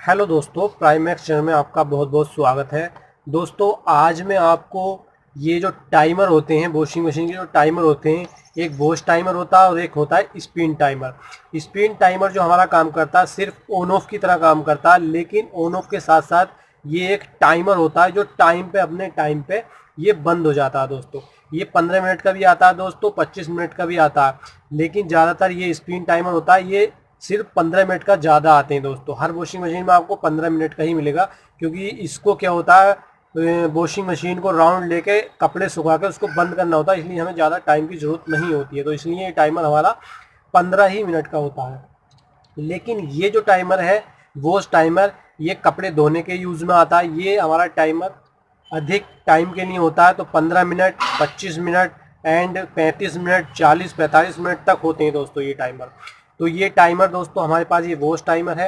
Hello दोस्तों, Primax channel में आपका बहुत बहुत स्वागत है। दोस्तों आज मैं आपको ये जो टाइमर होते हैं वॉशिंग मशीन के, जो टाइमर होते हैं, एक वॉश टाइमर होता है और एक होता है स्पिन टाइमर। स्पिन टाइमर जो हमारा काम करता है सिर्फ ऑन ऑफ की तरह काम करता है, लेकिन ऑन ऑफ के साथ साथ ये एक टाइमर होता है जो टाइम पे, अपने टाइम पे ये बंद हो जाता है। दोस्तों ये 15 मिनट का भी आता है, दोस्तों 25 मिनट का भी आता है, लेकिन ज़्यादातर ये स्पिन टाइमर होता है ये सिर्फ 15 मिनट का ज़्यादा आते हैं। दोस्तों हर वॉशिंग मशीन में आपको 15 मिनट का ही मिलेगा, क्योंकि इसको क्या होता है, वॉशिंग मशीन को राउंड लेके कपड़े सुखा के उसको बंद करना होता है, इसलिए हमें ज़्यादा टाइम की ज़रूरत नहीं होती है। तो इसलिए ये टाइमर हमारा 15 ही मिनट का होता है। लेकिन ये जो टाइमर है वॉश टाइमर, ये कपड़े धोने के यूज़ में आता है। ये हमारा टाइमर अधिक टाइम के लिए होता है, तो 15 minute, 25 minute and 35 minute, 40-45 minute तक होते हैं दोस्तों ये टाइमर। तो ये टाइमर दोस्तों हमारे पास ये वॉश टाइमर है।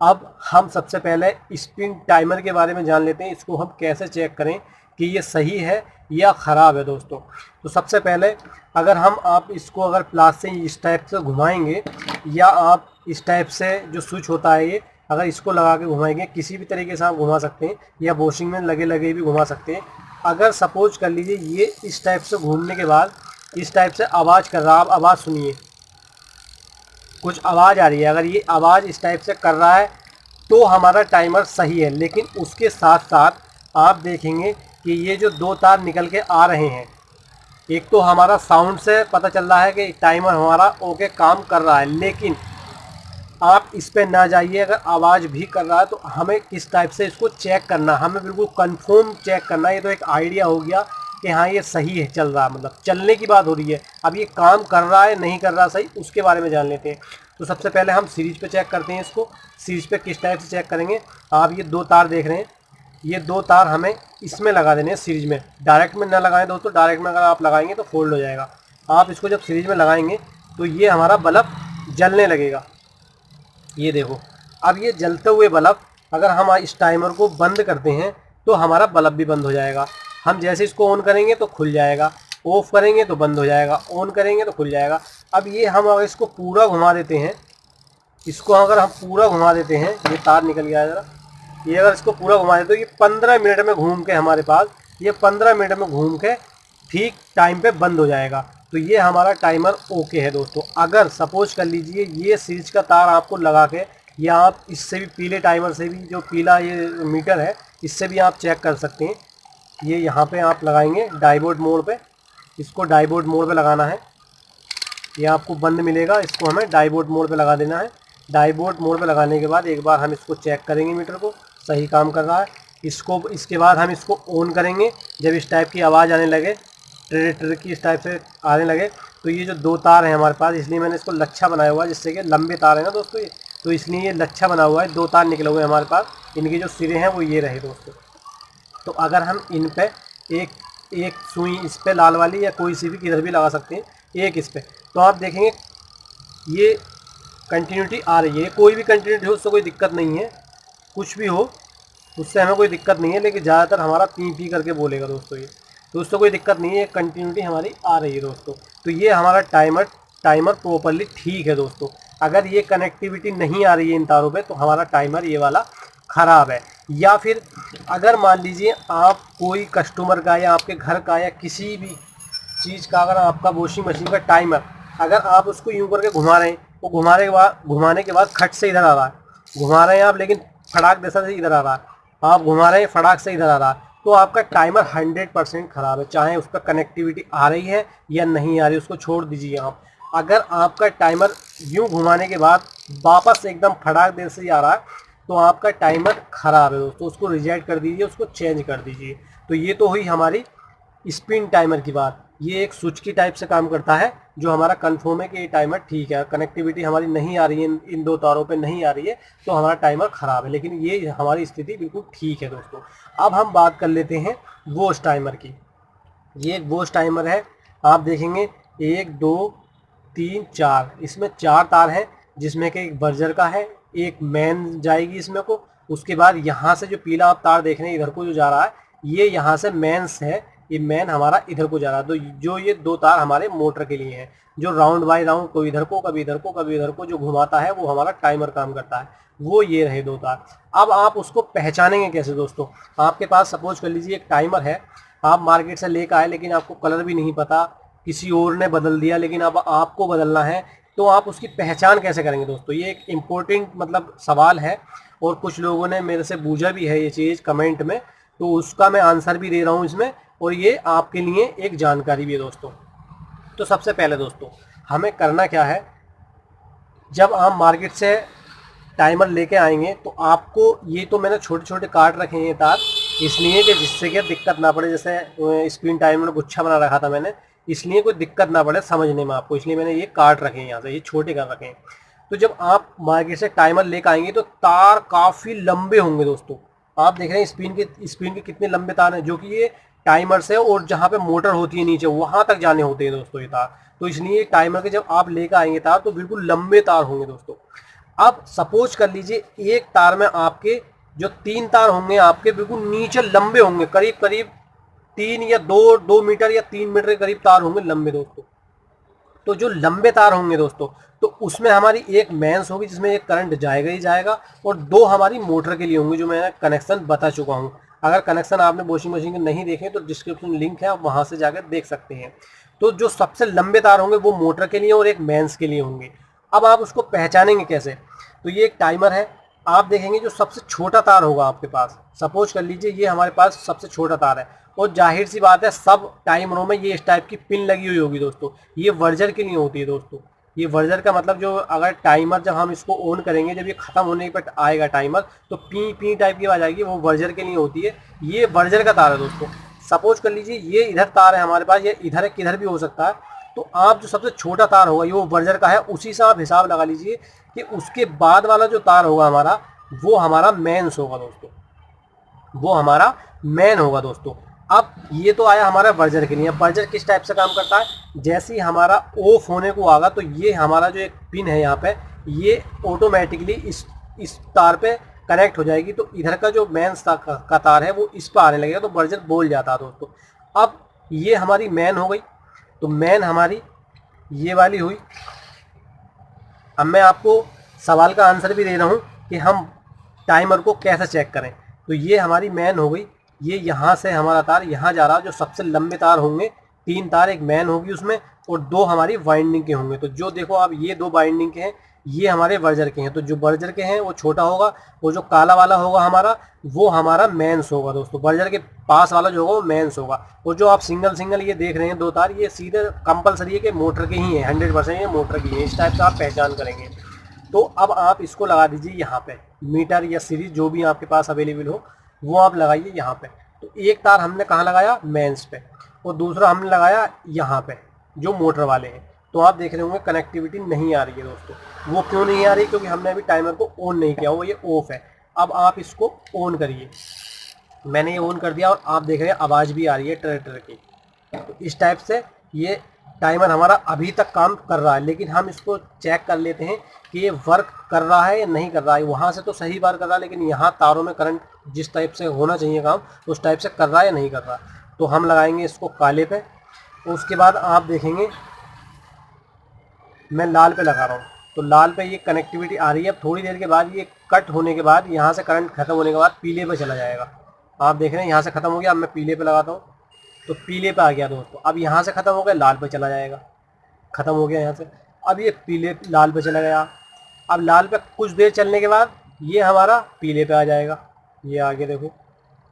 अब हम सबसे पहले स्पिन टाइमर के बारे में जान लेते हैं, इसको हम कैसे चेक करें कि ये सही है या ख़राब है। दोस्तों तो सबसे पहले अगर आप इसको अगर प्लास से इस टाइप से घुमाएंगे, या आप इस टाइप से जो स्विच होता है ये अगर इसको लगा के घुमाएंगे, किसी भी तरीके से आप घुमा सकते हैं, या वॉशिंग में लगे लगे भी घुमा सकते हैं। अगर सपोज कर लीजिए ये इस टाइप से घूमने के बाद इस टाइप से आवाज़ कर रहा है, आप आवाज़ सुनिए, कुछ आवाज़ आ रही है। अगर ये आवाज़ इस टाइप से कर रहा है तो हमारा टाइमर सही है। लेकिन उसके साथ साथ आप देखेंगे कि ये जो दो तार निकल के आ रहे हैं, एक तो हमारा साउंड से पता चल रहा है कि टाइमर हमारा ओके काम कर रहा है, लेकिन आप इस पे ना जाइए। अगर आवाज़ भी कर रहा है तो हमें किस टाइप से इसको चेक करना, हमें बिल्कुल कंफर्म चेक करना है। ये तो एक आइडिया हो गया कि हाँ ये सही है, चल रहा है, मतलब चलने की बात हो रही है। अब ये काम कर रहा है नहीं कर रहा सही, उसके बारे में जान लेते हैं। तो सबसे पहले हम सीरीज पे चेक करते हैं इसको। सीरीज पे किस टाइप से चेक करेंगे, आप ये दो तार देख रहे हैं, ये दो तार हमें इसमें लगा देने हैं सीरीज में। डायरेक्ट में ना लगाएं दोस्तों, डायरेक्ट में अगर आप लगाएंगे तो फोल्ड हो जाएगा। आप इसको जब सीरीज में लगाएंगे तो ये हमारा बल्ब जलने लगेगा। ये देखो, अब ये जलते हुए बल्ब, अगर हम इस टाइमर को बंद करते हैं तो हमारा बल्ब भी बंद हो जाएगा। हम जैसे इसको ऑन करेंगे तो खुल जाएगा, ऑफ करेंगे तो बंद हो जाएगा, ऑन करेंगे तो खुल जाएगा। अब ये हम अगर इसको पूरा घुमा देते हैं, इसको अगर हम पूरा घुमा देते हैं, ये तार निकल गया है ज़रा, ये अगर इसको पूरा घुमा देते तो ये 15 मिनट में घूम के हमारे पास, ये 15 मिनट में घूम के ठीक टाइम पे बंद हो जाएगा। तो ये हमारा टाइमर ओके है दोस्तों। अगर सपोज कर लीजिए ये सीरीज का तार आपको लगा के, या आप इससे भी पीले टाइमर से भी, जो पीला ये मीटर है, इससे भी आप चेक कर सकते हैं। ये यहाँ पे आप लगाएंगे डाइवर्ट मोड पे, इसको डाइवर्ट मोड पे लगाना है, ये आपको बंद मिलेगा। इसको हमें डाइवर्ट मोड पे लगा देना है। डाइवर्ट मोड पे लगाने के बाद एक बार हम इसको चेक करेंगे, मीटर को सही काम कर रहा है। इसके बाद हम इसको ऑन करेंगे। जब इस टाइप की आवाज़ आने लगे, ट्रे ट्रे की इस टाइप से आने लगे, तो ये जो दो तार हैं हमारे पास, इसलिए मैंने इसको लच्छा बनाया हुआ है, जिससे कि लंबे तार हैं ना दोस्तों ये, तो इसलिए ये लच्छा बना हुआ है। दो तार निकले हुए हैं हमारे पास, इनके जो सिरे हैं वो ये रहे दोस्तों। तो अगर हम इन पे एक एक सुई इस पे लाल वाली, या कोई सी भी किधर भी लगा सकते हैं, एक इस पे, तो आप देखेंगे ये कंटिन्यूटी आ रही है। कोई भी कंटिन्यूटी हो उससे कोई दिक्कत नहीं है, कुछ भी हो उससे हमें कोई दिक्कत नहीं है, लेकिन ज़्यादातर हमारा पी पी करके बोलेगा दोस्तों ये, तो उससे कोई दिक्कत नहीं है, कंटिन्यूटी हमारी आ रही है दोस्तों। तो ये हमारा टाइमर प्रॉपरली ठीक है दोस्तों। अगर ये कनेक्टिविटी नहीं आ रही है इन तारों पे, तो हमारा टाइमर ये वाला ख़राब है। या फिर अगर मान लीजिए आप कोई कस्टमर का, या आपके घर का, या किसी भी चीज़ का, अगर आपका वॉशिंग मशीन का टाइमर, अगर आप उसको यूँ करके घुमा रहे हैं, वो घुमाने के बाद खट से इधर आ रहा है, घुमा रहे हैं आप, लेकिन फटाक जैसा से इधर आ रहा है, आप घुमा रहे हैं फटाक से इधर आ रहा है, तो आपका टाइमर 100% ख़राब है। चाहे उस पर कनेक्टिविटी आ रही है या नहीं आ रही, उसको छोड़ दीजिए आप। अगर आपका टाइमर यूँ घुमाने के बाद वापस एकदम फटाक देर से ही आ रहा है, तो आपका टाइमर ख़राब है दोस्तों, उसको रिजेक्ट कर दीजिए, उसको चेंज कर दीजिए। तो ये तो हुई हमारी स्पिन टाइमर की बात। ये एक स्विच की टाइप से काम करता है, जो हमारा कंफर्म है कि ये टाइमर ठीक है, कनेक्टिविटी हमारी नहीं आ रही है, इन दो तारों पे नहीं आ रही है, तो हमारा टाइमर ख़राब है। लेकिन ये हमारी स्थिति बिल्कुल ठीक है दोस्तों। अब हम बात कर लेते हैं वॉश टाइमर की। ये एक वॉश टाइमर है, आप देखेंगे 1 2 3 4, इसमें 4 तार हैं, जिसमें कि एक बर्जर का है, एक मेन जाएगी इसमें को, उसके बाद यहाँ से जो पीला आप तार देख रहे हैं इधर को जो जा रहा है, ये यहाँ से मेंस है, ये मेन हमारा इधर को जा रहा है। तो जो ये दो तार हमारे मोटर के लिए हैं, जो राउंड बाय राउंड, कोई इधर को कभी इधर को कभी इधर को जो घुमाता है, वो हमारा टाइमर काम करता है। वो ये रहे 2 तार। अब आप उसको पहचानेंगे कैसे दोस्तों? आपके पास सपोज कर लीजिए एक टाइमर है, आप मार्केट से लेकर आए लेकिन आपको कलर भी नहीं पता, किसी और ने बदल दिया लेकिन अब आपको बदलना है, तो आप उसकी पहचान कैसे करेंगे दोस्तों? ये एक इम्पोर्टेंट मतलब सवाल है और कुछ लोगों ने मेरे से पूछा भी है ये चीज़ कमेंट में, तो उसका मैं आंसर भी दे रहा हूँ इसमें, और ये आपके लिए एक जानकारी भी है दोस्तों। तो सबसे पहले दोस्तों हमें करना क्या है, जब आप मार्केट से टाइमर लेके आएंगे तो आपको, ये तो मैंने छोटे छोटे काट रखे हैं ये तार, इसलिए कि जिससे कि दिक्कत ना पड़े, जैसे स्क्रीन टाइमर गुच्छा बना रखा था मैंने, इसलिए कोई दिक्कत ना पड़े समझने में आपको, इसलिए मैंने ये काट रखे हैं यहाँ से, ये छोटे कर रखे हैं। तो जब आप मार्केट से टाइमर लेकर आएंगे तो तार काफ़ी लंबे होंगे दोस्तों। आप देख रहे हैं स्क्रीन के कितने लंबे तार हैं, जो कि ये टाइमर से और जहाँ पे मोटर होती है नीचे वहाँ तक जाने होते हैं दोस्तों ये तार। तो इसलिए टाइमर के जब आप लेकर आएंगे तार तो बिल्कुल लंबे तार होंगे दोस्तों। अब सपोज कर लीजिए एक तार में आपके जो 3 तार होंगे आपके बिल्कुल नीचे लंबे होंगे, करीब करीब 3 या 2 मीटर या 3 मीटर के करीब तार होंगे लंबे दोस्तों। तो जो लंबे तार होंगे दोस्तों, तो उसमें हमारी एक मेंस होगी जिसमें एक करंट जाएगा ही जाएगा, और 2 हमारी मोटर के लिए होंगी जो मैंने कनेक्शन बता चुका हूँ। अगर कनेक्शन आपने वॉशिंग मशीन के नहीं देखे तो डिस्क्रिप्शन लिंक है, आप वहाँ से जाकर देख सकते हैं। तो जो सबसे लंबे तार होंगे वो मोटर के लिए और एक मेंस के लिए होंगे। अब आप उसको पहचानेंगे कैसे? तो ये एक टाइमर है, आप देखेंगे जो सबसे छोटा तार होगा आपके पास, सपोज कर लीजिए ये हमारे पास सबसे छोटा तार है, और जाहिर सी बात है सब टाइमरों में ये इस टाइप की पिन लगी हुई होगी दोस्तों। ये वर्जर के लिए होती है दोस्तों। ये वर्जर का मतलब, जो अगर टाइमर जब हम इसको ऑन करेंगे, जब ये खत्म होने पर आएगा टाइमर, तो पी पी टाइप की आवाज आएगी, वो वर्जर के लिए होती है। ये वर्जर का तार है दोस्तों। सपोज कर लीजिए ये इधर तार है हमारे पास, ये इधर है, किधर भी हो सकता है। तो आप जो सबसे छोटा तार होगा ये वो वर्जर का है, उसी से आप हिसाब लगा लीजिए कि उसके बाद वाला जो तार होगा हमारा, वो हमारा मेंस होगा दोस्तों, वो हमारा मेन होगा दोस्तों। अब ये तो आया हमारा वर्जर के लिए। अब वर्जर किस टाइप से काम करता है, जैसे ही हमारा ऑफ होने को आगा तो ये हमारा जो एक पिन है यहाँ पे, ये ऑटोमेटिकली इस तार पे कनेक्ट हो जाएगी। तो इधर का जो मेंस का तार है वो इस पर आने लगेगा, तो वर्जर बोल जाता है दोस्तों। अब ये हमारी मेन हो गई, तो मेन हमारी ये वाली हुई। अब मैं आपको सवाल का आंसर भी दे रहा हूँ कि हम टाइमर को कैसे चेक करें। तो ये हमारी मेन हो गई, ये यहाँ से हमारा तार यहाँ जा रहा, जो सबसे लंबे तार होंगे 3 तार, एक मेन होगी उसमें और 2 हमारी वाइंडिंग के होंगे। तो जो देखो आप ये 2 वाइंडिंग के हैं, ये हमारे वर्जर के हैं। तो जो वर्जर के हैं वो छोटा होगा, वो जो काला वाला होगा हमारा, वो हमारा मेंस होगा दोस्तों। वर्जर के पास वाला जो होगा वो मेंस होगा। और जो आप सिंगल ये देख रहे हैं 2 तार, ये सीधे कंपलसरी है कि मोटर के ही हैं, 100% ये मोटर की है। इस टाइप से आप पहचान करेंगे। तो अब आप इसको लगा दीजिए यहाँ पे, मीटर या सीरीज जो भी आपके पास अवेलेबल हो वो आप लगाइए यहाँ पे। तो एक तार हमने कहाँ लगाया, मेंस पे, और दूसरा हमने लगाया यहाँ पे जो मोटर वाले हैं। तो आप देख रहे होंगे कनेक्टिविटी नहीं आ रही है दोस्तों। वो क्यों नहीं आ रही? क्योंकि हमने अभी टाइमर को ऑन नहीं किया हुआ, ये ऑफ है। अब आप इसको ऑन करिए, मैंने ये ऑन कर दिया और आप देख रहे हैं आवाज़ भी आ रही है टर की। तो इस टाइप से ये टाइमर हमारा अभी तक काम कर रहा है, लेकिन हम इसको चेक कर लेते हैं कि ये वर्क कर रहा है या नहीं कर रहा है। वहाँ से तो सही बार कर रहा है, लेकिन यहाँ तारों में करंट जिस टाइप से होना चाहिए काम, उस टाइप से कर रहा है या नहीं कर रहा। तो हम लगाएंगे इसको काले पे, उसके बाद आप देखेंगे मैं लाल पे लगा रहा हूँ। तो लाल पे ये कनेक्टिविटी आ रही है। अब थोड़ी देर के बाद ये कट होने के बाद, यहाँ से करंट खत्म होने के बाद पीले पे चला जाएगा। आप देख रहे हैं यहाँ से ख़त्म हो गया। अब मैं पीले पे लगाता हूँ तो पीले पे आ गया दोस्तों। अब यहाँ से ख़त्म हो गया, लाल पे चला जाएगा, ख़त्म हो गया यहाँ से। अब ये पीले लाल पे चला गया। अब लाल पे कुछ देर चलने के बाद ये हमारा पीले पे आ जाएगा। ये आगे देखो,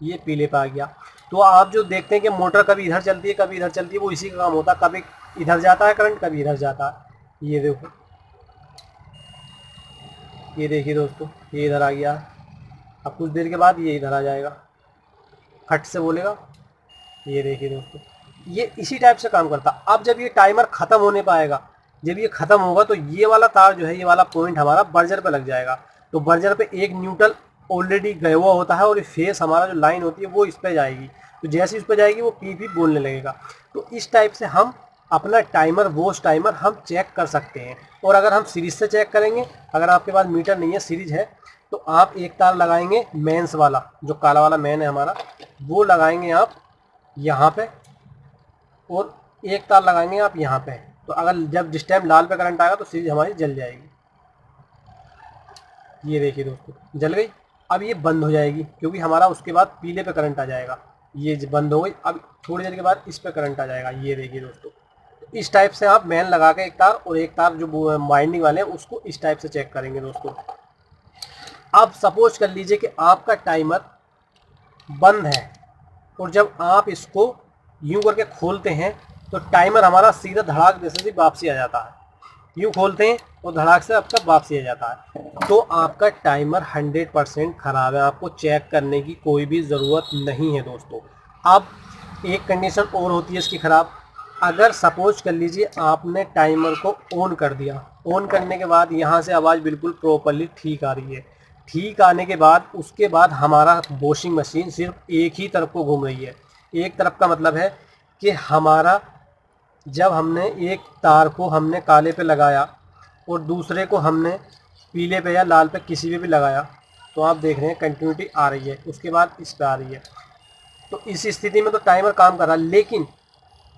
ये पीले पे आ गया। तो आप जो देखते हैं कि मोटर कभी इधर चलती है कभी इधर चलती है, वो इसी का काम होता है। कभी इधर जाता है करंट, कभी इधर जाता है। ये देखो, ये देखिए दोस्तों, ये इधर आ गया। अब कुछ देर के बाद ये इधर आ जाएगा, फट से बोलेगा। ये देखिए दोस्तों, ये इसी टाइप से काम करता। अब जब ये टाइमर ख़त्म होने पाएगा, जब ये ख़त्म होगा तो ये वाला तार जो है, ये वाला पॉइंट हमारा बर्जर पे लग जाएगा। तो बर्जर पे एक न्यूट्रल ऑलरेडी गया हुआ होता है और फेस हमारा जो लाइन होती है वो इस पर जाएगी। तो जैसे ही इस पर जाएगी वो पी पी बोलने लगेगा। तो इस टाइप से हम अपना टाइमर, वॉच टाइमर हम चेक कर सकते हैं। और अगर हम सीरीज से चेक करेंगे, अगर आपके पास मीटर नहीं है, सीरीज है, तो आप एक तार लगाएंगे मेंस वाला, जो काला वाला मेन है हमारा, वो लगाएंगे आप यहाँ पे, और एक तार लगाएंगे आप यहाँ पे। तो अगर जिस टाइम लाल पे करंट आएगा तो सीरीज हमारी जल जाएगी। ये देखिए दोस्तों जल गई। अब ये बंद हो जाएगी क्योंकि हमारा उसके बाद पीले पे करंट आ जाएगा। ये बंद हो गई। अब थोड़ी देर के बाद इस पे करंट आ जाएगा। ये देखिए दोस्तों, इस टाइप से आप मेन लगा के एक तार और एक तार जो वाइंडिंग वाले हैं उसको इस टाइप से चेक करेंगे दोस्तों। अब सपोज कर लीजिए कि आपका टाइमर बंद है और जब आप इसको यूं करके खोलते हैं तो टाइमर हमारा सीधा धड़ाक जैसे ही वापसी आ जाता है। यूं खोलते हैं और धड़ाक से आपका वापसी आ जाता है। तो आपका टाइमर 100% ख़राब है, आपको चेक करने की कोई भी ज़रूरत नहीं है दोस्तों। अब एक कंडीशन और होती है इसकी ख़राब। अगर सपोज कर लीजिए आपने टाइमर को ऑन कर दिया, ऑन करने के बाद यहाँ से आवाज़ बिल्कुल प्रॉपरली ठीक आ रही है। ठीक आने के बाद उसके बाद हमारा वॉशिंग मशीन सिर्फ एक ही तरफ को घूम रही है। एक तरफ का मतलब है कि हमारा जब हमने एक तार को हमने काले पे लगाया और दूसरे को हमने पीले पे या लाल पे किसी पे भी लगाया तो आप देख रहे हैं कंटिन्यूटी आ रही है, उसके बाद इस पे आ रही है। तो इस स्थिति में तो टाइमर काम कर रहा है। लेकिन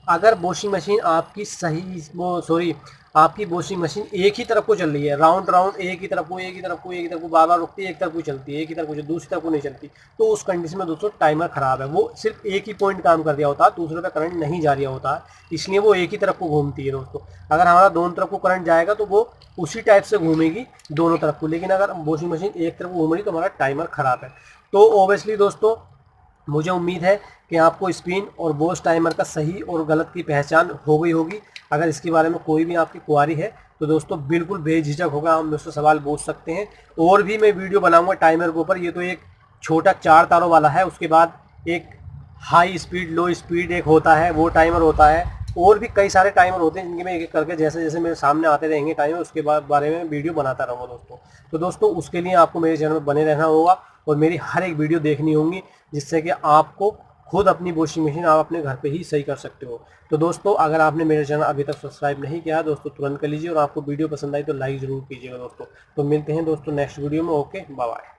अगर वॉशिंग मशीन आपकी आपकी वॉशिंग मशीन एक ही तरफ को चल रही है, राउंड राउंड एक ही तरफ को बार बार रुकती है, एक तरफ को चलती है, एक ही तरफ को दूसरी तरफ को नहीं चलती, तो उस कंडीशन में दोस्तों टाइमर ख़राब है। वो सिर्फ एक ही पॉइंट काम कर दिया होता है, दूसरे पे करंट नहीं जा रहा होता है, इसलिए वो एक ही तरफ को घूमती है दोस्तों। अगर हमारा दोनों तरफ को करंट जाएगा तो वो उसी टाइप से घूमेगी दोनों तरफ को। लेकिन अगर वॉशिंग मशीन एक तरफ घूम रही तो हमारा टाइमर ख़राब है। तो ऑब्वियसली दोस्तों मुझे उम्मीद है कि आपको स्पिन और वॉश टाइमर का सही और गलत की पहचान हो गई होगी। अगर इसके बारे में कोई भी आपकी क्वारी है तो दोस्तों बिल्कुल बेझिझक होगा, हम मुझसे सवाल पूछ सकते हैं। और भी मैं वीडियो बनाऊंगा टाइमर के ऊपर। ये तो एक छोटा 4 तारों वाला है, उसके बाद एक हाई स्पीड लो स्पीड एक होता है, वो टाइमर होता है। और भी कई सारे टाइमर होते हैं जिनके मैं एक एक करके जैसे जैसे मेरे सामने आते रहेंगे टाइमर, उसके बारे में वीडियो बनाता रहूँगा दोस्तों। तो दोस्तों उसके लिए आपको मेरे चैनल में बने रहना होगा और मेरी हर एक वीडियो देखनी होंगी, जिससे कि आपको खुद अपनी वॉशिंग मशीन आप अपने घर पे ही सही कर सकते हो। तो दोस्तों अगर आपने मेरे चैनल अभी तक सब्सक्राइब नहीं किया दोस्तों तुरंत कर लीजिए, और आपको वीडियो पसंद आई तो लाइक ज़रूर कीजिएगा दोस्तों। तो मिलते हैं दोस्तों नेक्स्ट वीडियो में। Okay, bye bye.